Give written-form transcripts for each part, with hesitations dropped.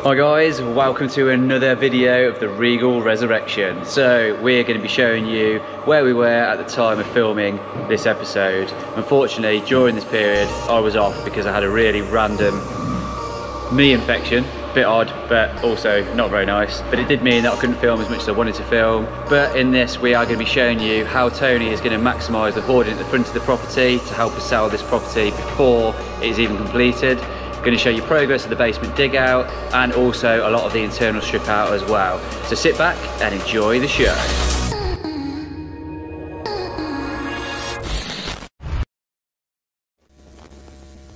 Hi guys, welcome to another video of the Regal Resurrection. So we're going to be showing you where we were at the time of filming this episode. Unfortunately, during this period I was off because I had a really random knee infection. Bit odd, but also not very nice. But it did mean that I couldn't film as much as I wanted to film. But in this we are going to be showing you how Tony is going to maximise the hoarding at the front of the property to help us sell this property before it is even completed. Going to show you progress of the basement dig out and also a lot of the internal strip out as well. So sit back and enjoy the show.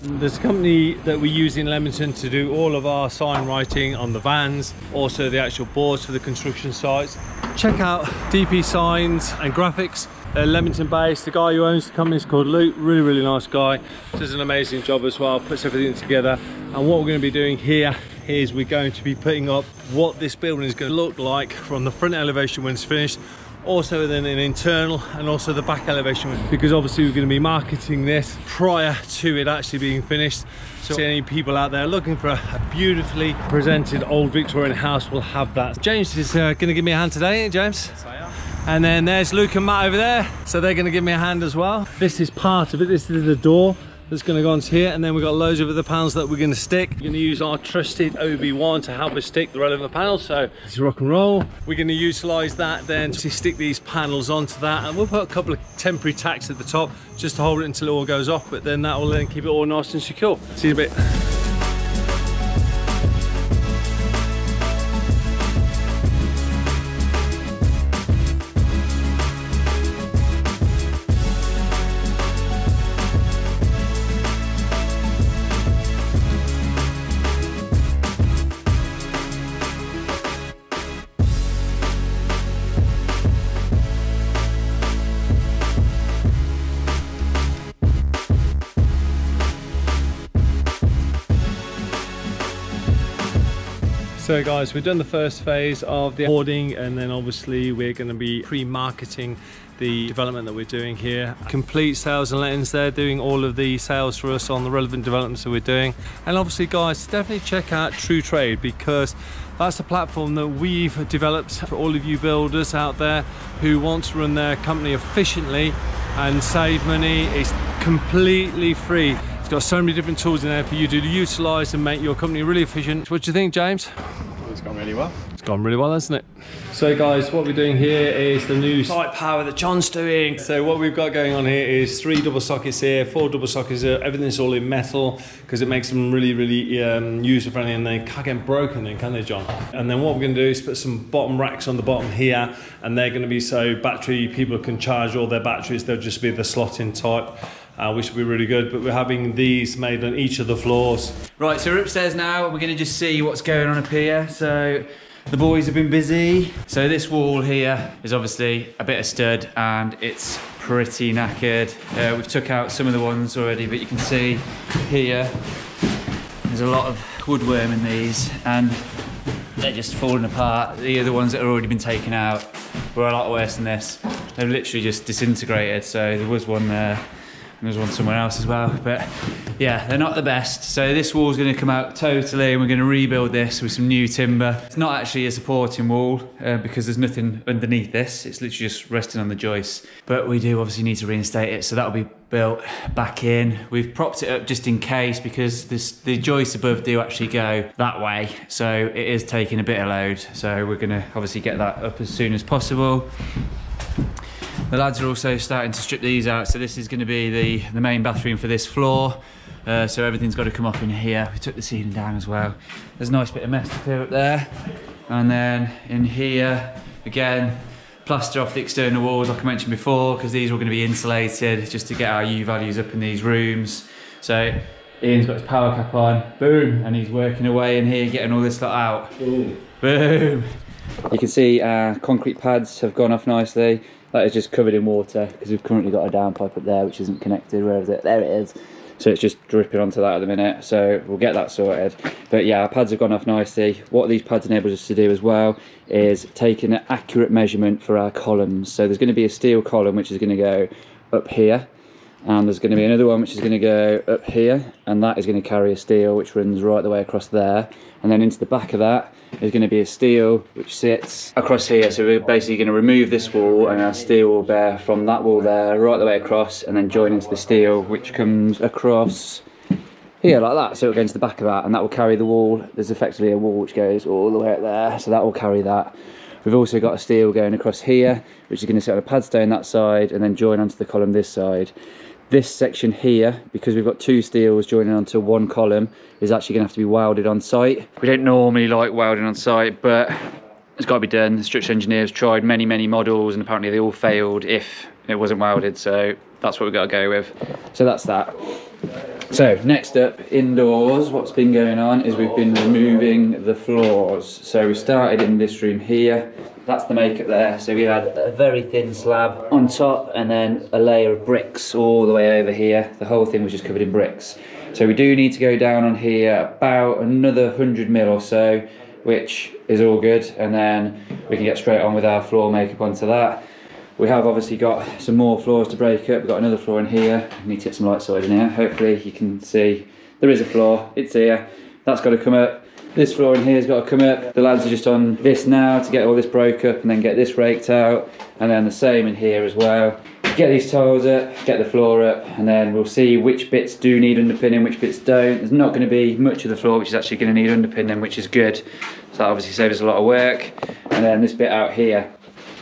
There's a company that we use in Leamington to do all of our sign writing on the vans, also the actual boards for the construction sites. Check out DP Signs and Graphics. Leamington based. The guy who owns the company is called Luke. Really nice guy, does an amazing job as well, puts everything together. And what we're going to be doing here is we're going to be putting up what this building is going to look like from the front elevation when it's finished, also then an internal and also the back elevation, because obviously we're going to be marketing this prior to it actually being finished. So any people out there looking for a beautifully presented old Victorian house will have that. James is going to give me a hand today, ain't James? Yes, I am. And then there's Luke and Matt over there, so they're going to give me a hand as well. This is part of it. This is the door that's going to go onto here, and then we've got loads of other panels that we're going to stick. We're going to use our trusted OB1 to help us stick the relevant panels, so it's rock and roll. We're going to utilise that then to stick these panels onto that, and we'll put a couple of temporary tacks at the top just to hold it until it all goes off, but then that will then keep it all nice and secure. See you in a bit. So guys, we've done the first phase of the hoarding, and then obviously we're going to be pre-marketing the development that we're doing here. Complete Sales and Lettings, they're doing all of the sales for us on the relevant developments that we're doing. And obviously guys, definitely check out True Trade, because that's the platform that we've developed for all of you builders out there who want to run their company efficiently and save money. It's completely free. It's got so many different tools in there for you to utilise and make your company really efficient. What do you think, James? It's gone really well. It's gone really well, hasn't it? So guys, what we're doing here is the new Site power that John's doing. So what we've got going on here is 3 double sockets here, 4 double sockets here. Everything's all in metal because it makes them really user friendly, and they can't get broken then, can they, John? And then what we're going to do is put some bottom racks on the bottom here, and they're going to be so battery people can charge all their batteries. They'll just be the slot in type. Which will be really good, but we're having these made on each of the floors. Right, so we're upstairs now. We're going to just see what's going on up here. So the boys have been busy. So this wall here is obviously a bit of stud and it's pretty knackered. We've took out some of the ones already, but you can see here there's a lot of woodworm in these and they're just falling apart. The other ones that have already been taken out were a lot worse than this. They've literally just disintegrated. So there was one there. And there's one somewhere else as well, but yeah, they're not the best. So this wall's going to come out totally, and we're going to rebuild this with some new timber. It's not actually a supporting wall because there's nothing underneath this. It's literally just resting on the joists. But we do obviously need to reinstate it, so that'll be built back in. We've propped it up just in case because the joists above do actually go that way, so it is taking a bit of load. So we're going to obviously get that up as soon as possible. The lads are also starting to strip these out, so this is going to be the main bathroom for this floor. So everything's got to come off in here. We took the ceiling down as well. There's a nice bit of mess to clear up there. And then in here, again, plaster off the external walls like I mentioned before, because these were going to be insulated just to get our U values up in these rooms. So Ian's got his power cap on, boom, and he's working away in here, getting all this lot out. Ooh. Boom. You can see our concrete pads have gone off nicely. That is just covered in water because we've currently got a downpipe up there which isn't connected. Where is it? There it is. So it's just dripping onto that at the minute. So we'll get that sorted. But yeah, our pads have gone off nicely. What these pads enable us to do as well is take an accurate measurement for our columns. So there's going to be a steel column which is going to go up here. And there's going to be another one which is going to go up here, and that is going to carry a steel which runs right the way across there, and then into the back of that is going to be a steel which sits across here. So we're basically going to remove this wall, and our steel will bear from that wall there right the way across, and then join into the steel which comes across here like that. So it'll go into the back of that, and that will carry the wall. There's effectively a wall which goes all the way up there, so that will carry that. We've also got a steel going across here which is going to sit on a padstone that side and then join onto the column this side. This section here, because we've got two steels joining onto one column, is actually going to have to be welded on site. We don't normally like welding on site, but it's got to be done. The structural engineers tried many models, and apparently they all failed if it wasn't welded, so that's what we've got to go with. So that's that. So next up, indoors, what's been going on is we've been removing the floors. So we started in this room here. That's the makeup there. So we had a very thin slab on top, and then a layer of bricks all the way over here. The whole thing was just covered in bricks. So we do need to go down on here about another 100 mil or so, which is all good, and then we can get straight on with our floor makeup onto that. We have obviously got some more floors to break up. We've got another floor in here. We need to get some light sorted in here. Hopefully you can see there is a floor. It's here. That's got to come up. This floor in here has got to come up. The lads are just on this now to get all this broke up and then get this raked out, and then the same in here as well. Get these tiles up, get the floor up, and then we'll see which bits do need underpinning, which bits don't. There's not going to be much of the floor which is actually going to need underpinning, which is good. So that obviously saves us a lot of work. And then this bit out here,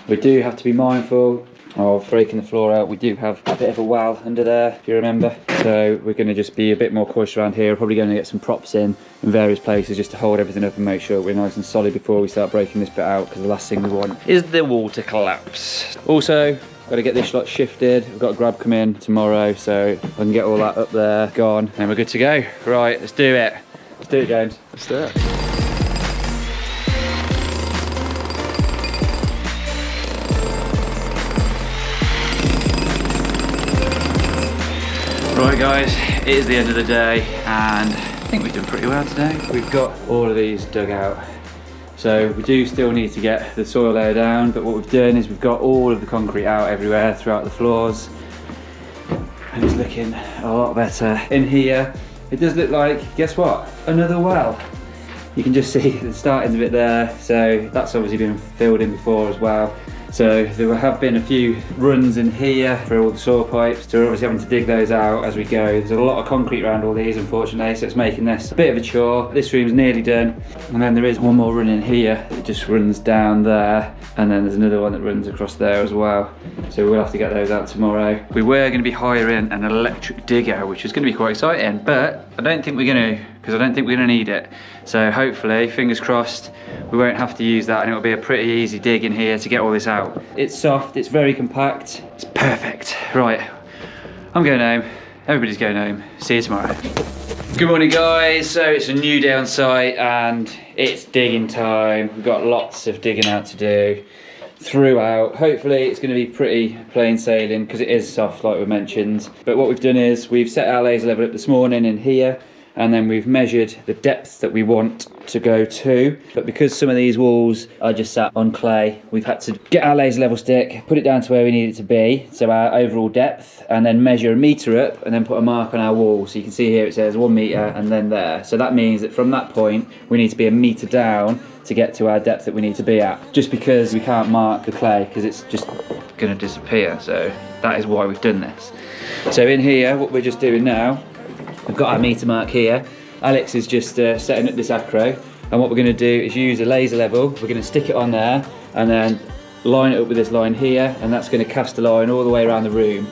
we do have to be mindful of breaking the floor out. We do have a bit of a well under there, if you remember. So we're going to just be a bit more cautious around here. We're probably going to get some props in various places just to hold everything up and make sure we're nice and solid before we start breaking this bit out, because the last thing we want is the wall to collapse. Also, got to get this lot shifted. We've got a grab come in tomorrow, so I can get all that up there, gone, and we're good to go. Right, let's do it. Let's do it, James. Let's do it. Right guys, it is the end of the day, and I think we've done pretty well today. We've got all of these dug out. So we do still need to get the soil layer down, but what we've done is we've got all of the concrete out everywhere throughout the floors, and it's looking a lot better. In here, it does look like, guess what? Another well. You can just see the starting's a bit there, so that's obviously been filled in before as well. So there have been a few runs in here for all the soil pipes, so we're obviously having to dig those out as we go. There's a lot of concrete around all these, unfortunately, so it's making this a bit of a chore. This room's nearly done, and then there is one more run in here that just runs down there, and then there's another one that runs across there as well. So we'll have to get those out tomorrow. We were going to be hiring an electric digger, which is going to be quite exciting, but I don't think we're going to, because I don't think we're going to need it. So hopefully, fingers crossed, we won't have to use that, and it'll be a pretty easy dig in here to get all this out. It's soft, it's very compact, it's perfect. Right, I'm going home, everybody's going home. See you tomorrow. Good morning guys, so it's a new day on site and it's digging time. We've got lots of digging out to do throughout. Hopefully it's going to be pretty plain sailing because it is soft like we mentioned. But what we've done is we've set our laser level up this morning in here, and then we've measured the depth that we want to go to. But because some of these walls are just sat on clay, we've had to get our laser level stick, put it down to where we need it to be, so our overall depth, and then measure a metre up and then put a mark on our wall. So you can see here it says 1 metre and then there. So that means that from that point we need to be a metre down to get to our depth that we need to be at, just because we can't mark the clay because it's just going to disappear. So that is why we've done this. So in here, what we're just doing now, we've got our metre mark here. Alex is just setting up this acro, and what we're going to do is use a laser level. We're going to stick it on there and then line it up with this line here, and that's going to cast a line all the way around the room.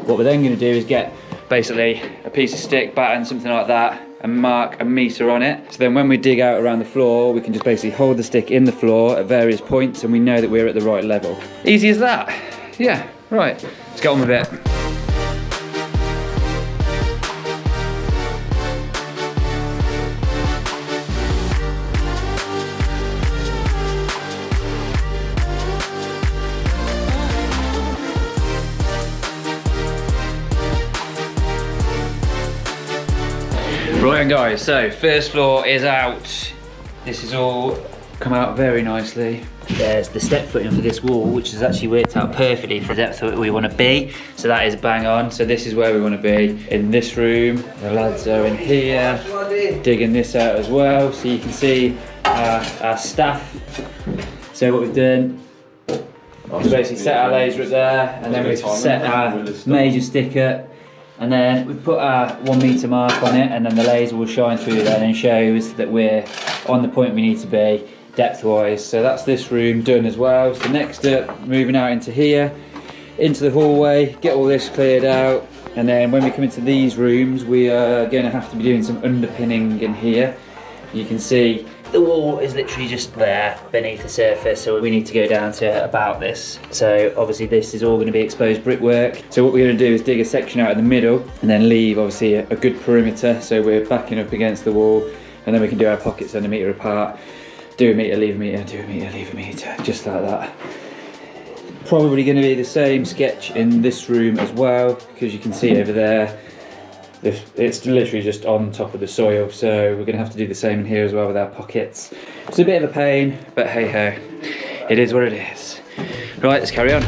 What we're then going to do is get basically a piece of stick, batten, something like that, and mark a metre on it. So then when we dig out around the floor, we can just basically hold the stick in the floor at various points, and we know that we're at the right level. Easy as that. Yeah, right, let's get on with it. Right guys, so first floor is out. This is all come out very nicely. There's the step footing for this wall, which has actually worked out perfectly for the depth that we want to be. So that is bang on. So this is where we want to be, in this room. The lads are in here, digging this out as well. So you can see our staff. So what we've done, we basically set our laser up there, and then we've set our major sticker, and then we put our 1 metre mark on it, and then the laser will shine through there and shows that we're on the point we need to be depth wise. So that's this room done as well. So next up, moving out into here, into the hallway, get all this cleared out, and then when we come into these rooms, we are going to have to be doing some underpinning in here. You can see the wall is literally just there beneath the surface, so we need to go down to about this. So obviously this is all going to be exposed brickwork. So what we're going to do is dig a section out in the middle and then leave obviously a good perimeter, so we're backing up against the wall, and then we can do our pockets 1 metre apart. Do a metre, leave a metre, do a metre, leave a metre, just like that. Probably going to be the same sketch in this room as well, because you can see over there, it's literally just on top of the soil, so we're going to have to do the same in here as well with our pockets. It's a bit of a pain, but hey ho, it is what it is. Right, let's carry on.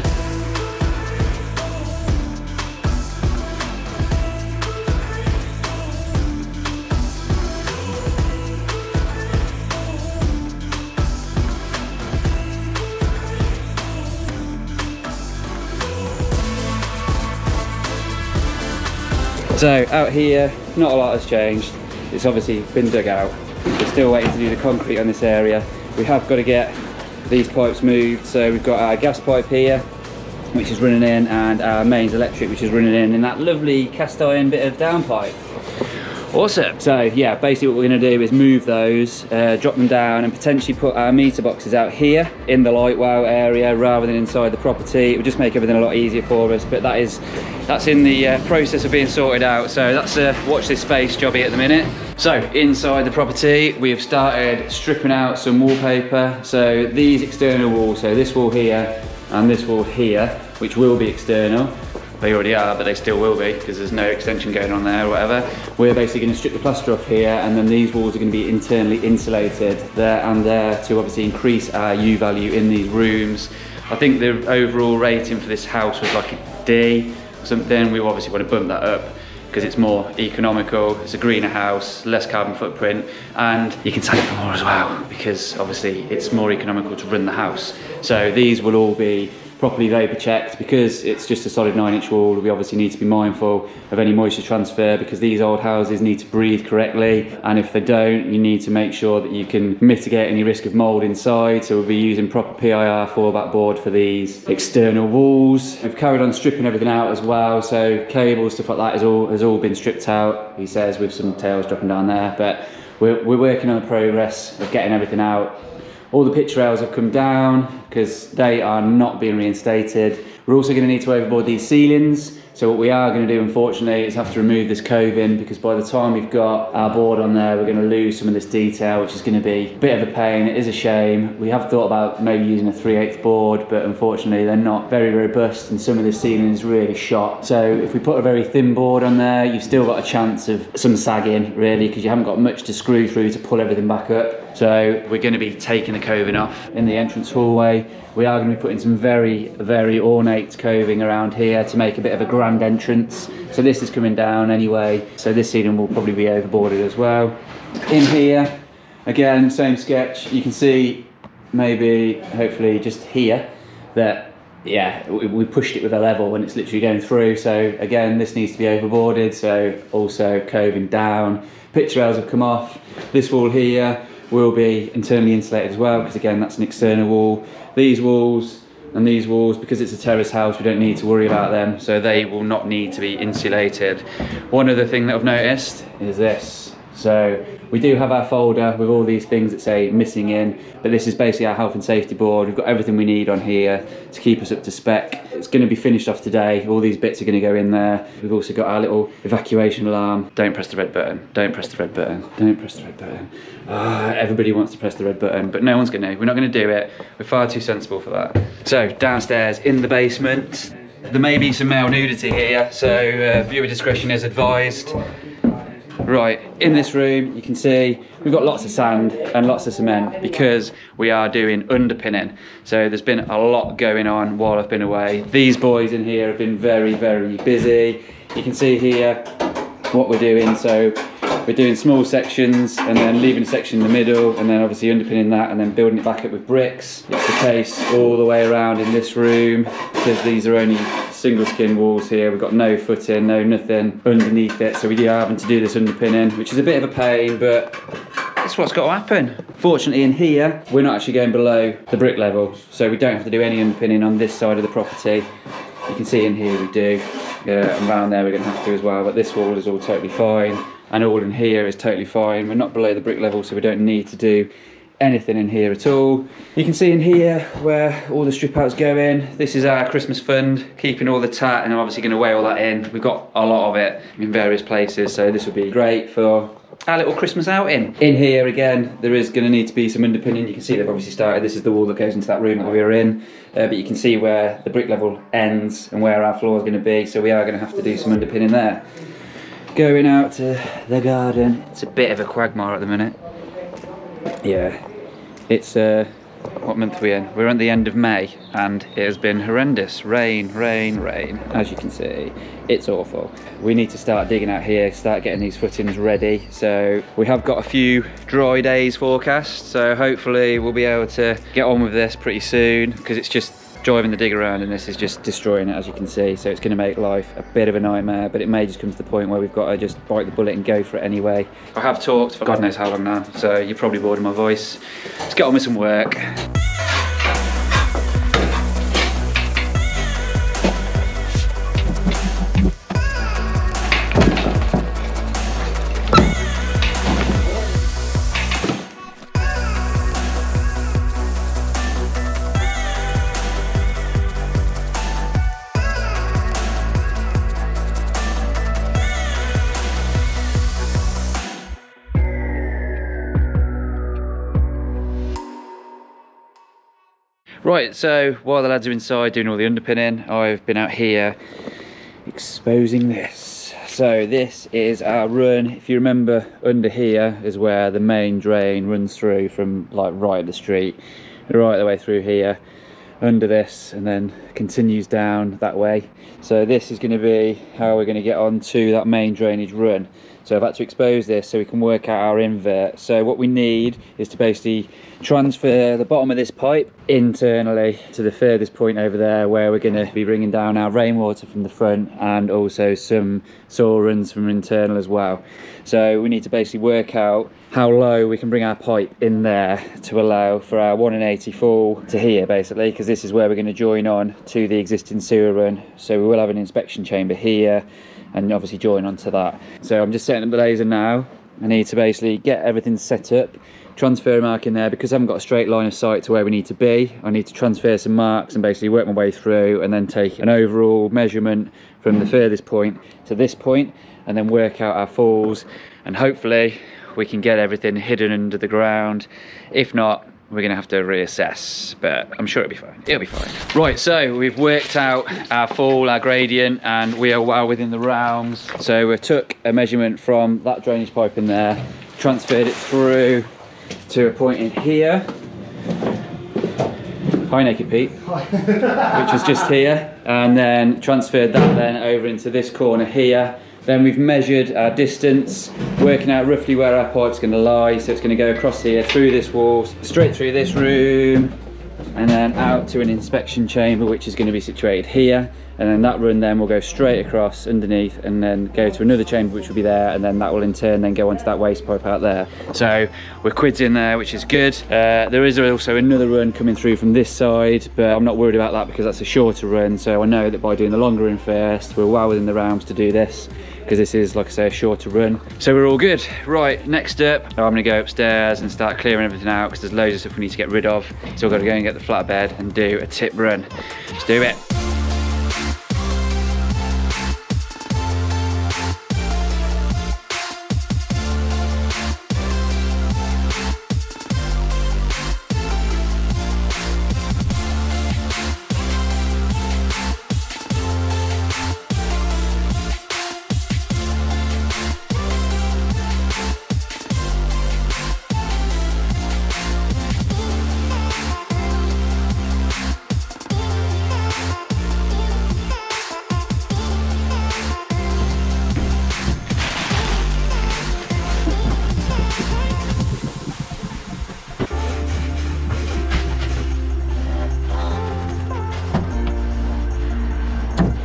So out here, not a lot has changed. It's obviously been dug out. We're still waiting to do the concrete on this area. We have got to get these pipes moved. So we've got our gas pipe here, which is running in, and our mains electric, which is running in that lovely cast iron bit of downpipe. Awesome. So yeah, basically what we're going to do is move those, drop them down, and potentially put our meter boxes out here in the light wow area rather than inside the property. It would just make everything a lot easier for us, but that's in the process of being sorted out. So that's a watch this space jobby at the minute. So inside the property, we have started stripping out some wallpaper. So these external walls, so this wall here and this wall here, which will be external. They already are, but they still will be because there's no extension going on there or whatever. We're basically going to strip the plaster off here, and then these walls are going to be internally insulated there and there to obviously increase our U value in these rooms. I think the overall rating for this house was like a D or something. We obviously want to bump that up because it's more economical, it's a greener house, less carbon footprint, and you can sell it for more as well because obviously it's more economical to run the house. So these will all be properly vapor checked. Because it's just a solid 9-inch wall, we obviously need to be mindful of any moisture transfer because these old houses need to breathe correctly, and if they don't, you need to make sure that you can mitigate any risk of mold inside. So we'll be using proper PIR 4-back board for these external walls. We've carried on stripping everything out as well, so cables, stuff like that has all been stripped out, he says, with some tails dropping down there, but we're working on the progress of getting everything out. All the pitch rails have come down because they are not being reinstated. We're also going to need to overboard these ceilings. So what we are going to do, unfortunately, is have to remove this coving, because by the time we've got our board on there, we're going to lose some of this detail, which is going to be a bit of a pain. It is a shame. We have thought about maybe using a 3/8 board, but unfortunately they're not very robust and some of the ceiling is really shot. So if we put a very thin board on there, you've still got a chance of some sagging, really, because you haven't got much to screw through to pull everything back up. So we're going to be taking the coving off in the entrance hallway. We are going to be putting some very, very ornate coving around here to make a bit of a grand entrance. So this is coming down anyway, so this ceiling will probably be overboarded as well. In here, again, same sketch. You can see maybe, hopefully just here, that yeah, we pushed it with a level and it's literally going through. So again, this needs to be overboarded, so also coving down. Pitch rails have come off. This wall here will be internally insulated as well, because again, that's an external wall. These walls and these walls, because it's a terrace house, we don't need to worry about them, so they will not need to be insulated. One other thing that I've noticed is this. So we do have our folder with all these things that say missing in, but this is basically our health and safety board. We've got everything we need on here to keep us up to spec. It's going to be finished off today. All these bits are going to go in there. We've also got our little evacuation alarm. Don't press the red button. Don't press the red button. Don't press the red button. Everybody wants to press the red button, but no one's going to. We're not going to do it. We're far too sensible for that. So downstairs in the basement, there may be some male nudity here, so viewer discretion is advised. Right, in this room you can see we've got lots of sand and lots of cement because we are doing underpinning. So there's been a lot going on while I've been away. These boys in here have been very, very busy. You can see here what we're doing. So we're doing small sections and then leaving a section in the middle and then obviously underpinning that and then building it back up with bricks. It's the case all the way around in this room because these are only single skin walls here. We've got no footing, no nothing underneath it, so we are having to do this underpinning, which is a bit of a pain, but that's what's got to happen. Fortunately in here we're not actually going below the brick level, so we don't have to do any underpinning on this side of the property. You can see in here we do, and around there we're going to have to as well, but this wall is all totally fine and all in here is totally fine. We're not below the brick level, so we don't need to do anything in here at all. You can see in here where all the strip outs go in. This is our Christmas fund, keeping all the tat, and I'm obviously going to weigh all that in. We've got a lot of it in various places, so this will be great for our little Christmas outing. In here again, there is going to need to be some underpinning. You can see they've obviously started. This is the wall that goes into that room that we were in, but you can see where the brick level ends and where our floor is going to be, so we are going to have to do some underpinning there. Going out to the garden. It's a bit of a quagmire at the minute. Yeah, it's what month are we in? We're at the end of May and it has been horrendous. Rain, rain, rain. As you can see, it's awful. We need to start digging out here, start getting these footings ready. So we have got a few dry days forecast, so hopefully we'll be able to get on with this pretty soon, because it's just driving the dig around and this is just destroying it, as you can see. So it's going to make life a bit of a nightmare, but it may just come to the point where we've got to just bite the bullet and go for it anyway. I have talked for God knows how long now, so you're probably bored of my voice. Let's get on with some work. Right, so while the lads are inside doing all the underpinning, I've been out here exposing this. So this is our run. If you remember, under here is where the main drain runs through from like right at the street, right the way through here, under this, and then continues down that way. So this is going to be how we're going to get on to that main drainage run. So I've had to expose this so we can work out our invert. So what we need is to basically transfer the bottom of this pipe internally to the furthest point over there, where we're going to be bringing down our rainwater from the front and also some soil runs from internal as well. So we need to basically work out how low we can bring our pipe in there to allow for our 180 fall to here, basically, because this is where we're going to join on to the existing sewer run. So we will have an inspection chamber here and obviously join onto that. So I'm just setting up the laser now. I need to basically get everything set up, transfer a mark in there, because I haven't got a straight line of sight to where we need to be. I need to transfer some marks and basically work my way through and then take an overall measurement from the furthest point to this point and then work out our falls, and hopefully we can get everything hidden under the ground. If not, we're going to have to reassess, but I'm sure it'll be fine. It'll be fine. Right, so we've worked out our fall, our gradient, and we are well within the realms. So we took a measurement from that drainage pipe in there, transferred it through to a point in here. Hi, Naked Pete. Hi. Which was just here, and then transferred that then over into this corner here. Then we've measured our distance, working out roughly where our pipe's going to lie. So it's going to go across here, through this wall, straight through this room, and then out to an inspection chamber, which is going to be situated here. And then that run then will go straight across underneath and then go to another chamber which will be there, and then that will in turn then go onto that waste pipe out there. So we're quids in there, which is good. There is also another run coming through from this side, but I'm not worried about that because that's a shorter run. So I know that by doing the longer run first, we're well within the realms to do this, because this is, like I say, a shorter run. So we're all good. Right, next up, I'm gonna go upstairs and start clearing everything out, because there's loads of stuff we need to get rid of. So we've got to go and get the flatbed and do a tip run. Let's do it.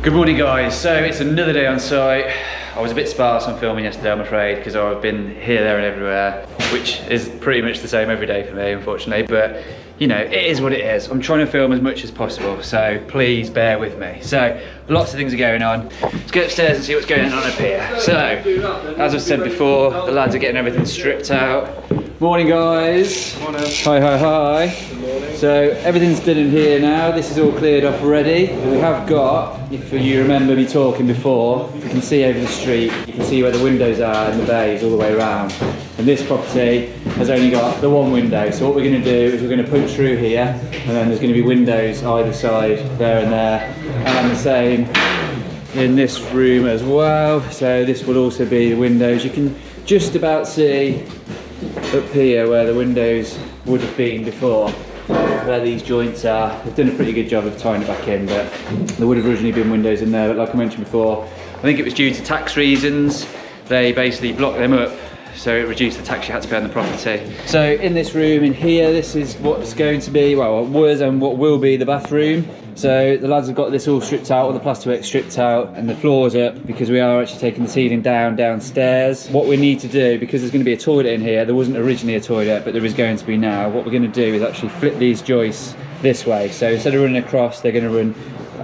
Good morning guys, so it's another day on site. I was a bit sparse on filming yesterday, I'm afraid, because I've been here, there and everywhere, which is pretty much the same every day for me, unfortunately, but you know, it is what it is. I'm trying to film as much as possible, so please bear with me. So, lots of things are going on. Let's go upstairs and see what's going on up here. So, as I've said before, the lads are getting everything stripped out. Morning guys. Morning. Hi, hi, hi. Good morning. So everything's done in here now. This is all cleared off already. We have got, if you remember me talking before, you can see over the street, you can see where the windows are and the bays all the way around. And this property has only got the one window. So what we're going to do is we're going to punch through here, and then there's going to be windows either side, there and there. And the same in this room as well. So this will also be the windows. You can just about see up here where the windows would have been before, where these joints are. They've done a pretty good job of tying it back in, but there would have originally been windows in there, but like I mentioned before, I think it was due to tax reasons. They basically blocked them up, so it reduced the tax you had to pay on the property. So in this room in here, this is what's going to be, well, what was and what will be the bathroom. So the lads have got this all stripped out, all the plasterwork stripped out, and the floors up, because we are actually taking the ceiling downstairs. What we need to do, because there's going to be a toilet in here, there wasn't originally a toilet, but there is going to be now. What we're going to do is actually flip these joists this way. So instead of running across, they're going to run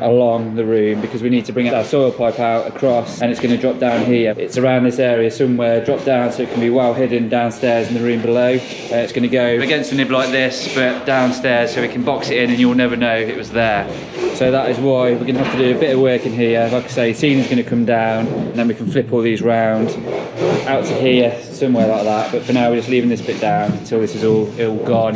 along the room, because we need to bring our soil pipe out across, and it's going to drop down here. It's around this area somewhere, drop down so it can be well hidden downstairs in the room below. It's going to go against the nib like this, but downstairs, so we can box it in and you'll never know it was there. So that is why we're going to have to do a bit of work in here. Like I say, ceiling's going to come down, and then we can flip all these round out to here, somewhere like that. But for now, we're just leaving this bit down until this is all gone.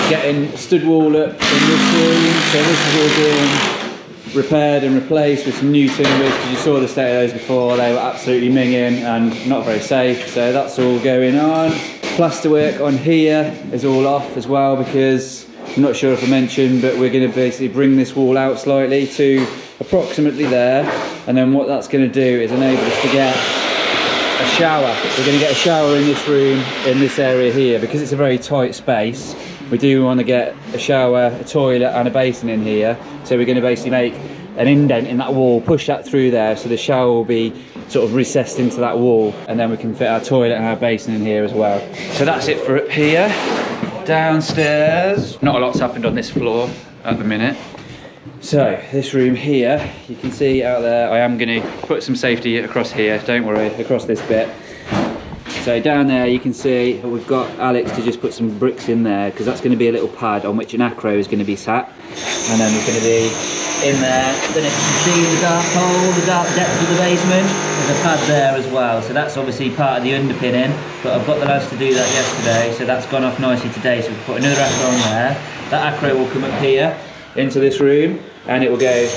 Getting stud wall up in this room, so this is all being repaired and replaced with some new timbers, because you saw the state of those before. They were absolutely minging and not very safe, so that's all going on. Plasterwork on here is all off as well, because I'm not sure if I mentioned, but we're going to basically bring this wall out slightly to approximately there, and then what that's going to do is enable us to get a shower. We're going to get a shower in this room, in this area here, because it's a very tight space. We do want to get a shower, a toilet and a basin in here, so we're going to basically make an indent in that wall, push that through there, so the shower will be sort of recessed into that wall, and then we can fit our toilet and our basin in here as well. So that's it for up here. Downstairs, not a lot's happened on this floor at the minute. So this room here, you can see out there, I am going to put some safety across here, don't worry, across this bit. So down there you can see we've got Alex to just put some bricks in there, because that's going to be a little pad on which an acro is going to be sat, and then there's going to be in there, I don't know if you can see the dark hole, the dark depths of the basement, there's a pad there as well, so that's obviously part of the underpinning, but I've got the lads to do that yesterday, so that's gone off nicely today, so we've put another acro on there. That acro will come up here into this room, and it will go,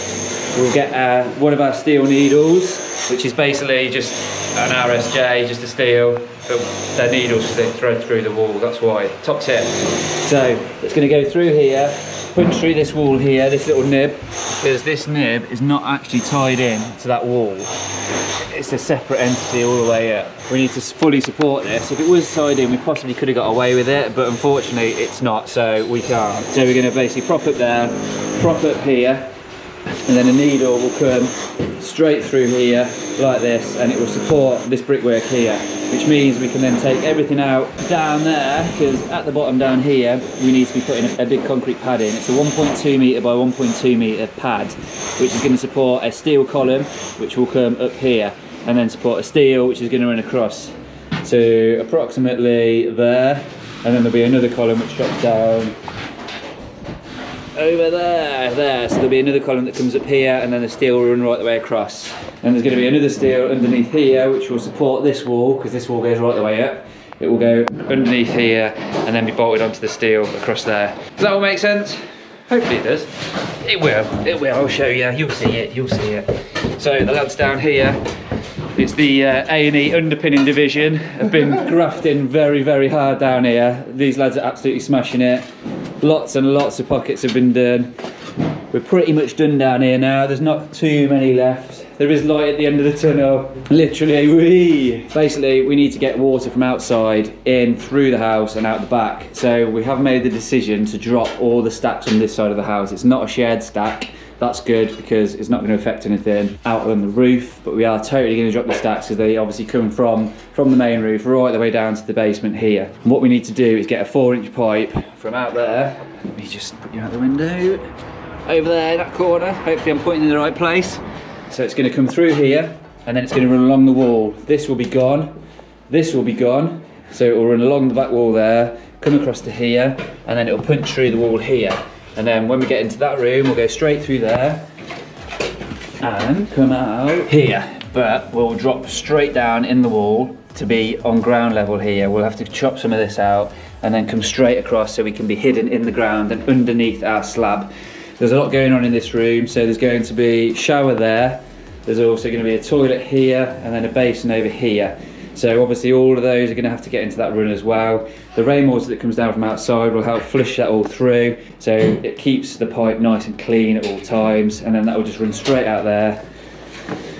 we'll get one of our steel needles, which is basically just an RSJ, just a steel, but they're needles because they thread through the wall, that's why. Top tip. So it's going to go through here, punch through this wall here, this little nib, because this nib is not actually tied in to that wall. It's a separate entity all the way up. We need to fully support this. If it was tied in, we possibly could have got away with it, but unfortunately it's not, so we can't. So we're going to basically prop up there, prop up here, and then a needle will come straight through here like this, and it will support this brickwork here, which means we can then take everything out down there, because at the bottom down here we need to be putting a big concrete pad in. It's a 1.2 metre by 1.2 metre pad, which is going to support a steel column which will come up here, and then support a steel which is going to run across to approximately there, and then there'll be another column which drops down over there, so there'll be another column that comes up here, and then the steel will run right the way across. And there's going to be another steel underneath here which will support this wall, because this wall goes right the way up. It will go underneath here and then be bolted onto the steel across there. Does that all make sense? Hopefully it does. It will, I'll show you, you'll see it. So the lads down here, it's the A&E underpinning division, have been grafting very, very hard down here. These lads are absolutely smashing it. Lots and lots of pockets have been done. We're pretty much done down here now. There's not too many left. There is light at the end of the tunnel. Literally, basically we need to get water from outside in through the house and out the back. So we have made the decision to drop all the stacks on this side of the house. It's not a shared stack. That's good because it's not going to affect anything out on the roof, but we are totally going to drop the stacks because they obviously come from the main roof right the way down to the basement here. And what we need to do is get a 4-inch pipe from out there. Let me just put you out the window. Over there, that corner. Hopefully I'm pointing in the right place. So it's going to come through here and then it's going to run along the wall. This will be gone. This will be gone. So it will run along the back wall there, come across to here, and then it will punch through the wall here. And then when we get into that room, we'll go straight through there and come out here. But we'll drop straight down in the wall to be on ground level here. We'll have to chop some of this out and then come straight across so we can be hidden in the ground and underneath our slab. There's a lot going on in this room, so there's going to be a shower there. There's also going to be a toilet here and then a basin over here. So obviously all of those are going to have to get into that run as well. The rainwater that comes down from outside will help flush that all through, so it keeps the pipe nice and clean at all times, and then that will just run straight out there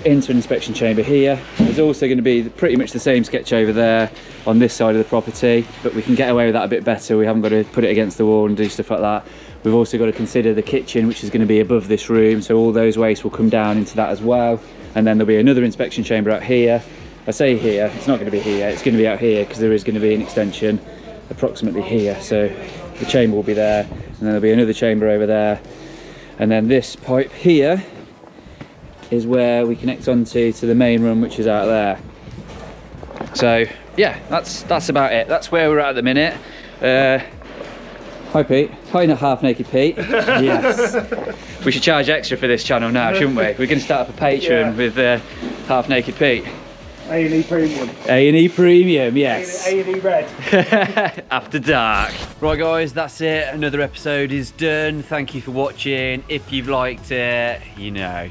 into an inspection chamber here. There's also going to be pretty much the same sketch over there on this side of the property, but we can get away with that a bit better. We haven't got to put it against the wall and do stuff like that. We've also got to consider the kitchen, which is going to be above this room, so all those wastes will come down into that as well. And then there'll be another inspection chamber out here. I say here, it's not going to be here, it's going to be out here because there is going to be an extension approximately here. So the chamber will be there, and then there'll be another chamber over there. And then this pipe here is where we connect onto the main room, which is out there. So yeah, that's about it. That's where we're at the minute. Hi Pete. Hi, not Half Naked Pete. Yes. We should charge extra for this channel now, shouldn't we? We're going to start up a Patreon with Half Naked Pete. A&E Premium. A&E Premium, yes. A&E Red. After dark. Right guys, that's it. Another episode is done. Thank you for watching. If you've liked it, you know,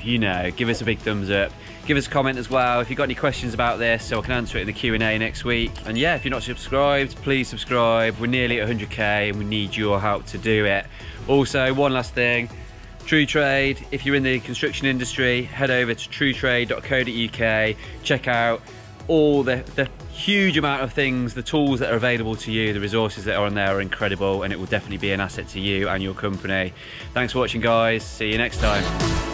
give us a big thumbs up. Give us a comment as well if you've got any questions about this, so I can answer it in the Q&A next week. And yeah, if you're not subscribed, please subscribe. We're nearly at 100k and we need your help to do it. Also, one last thing. True Trade, if you're in the construction industry, head over to truetrade.co.uk, check out all the huge amount of things, the tools that are available to you, the resources that are on there are incredible, and it will definitely be an asset to you and your company. Thanks for watching guys, see you next time.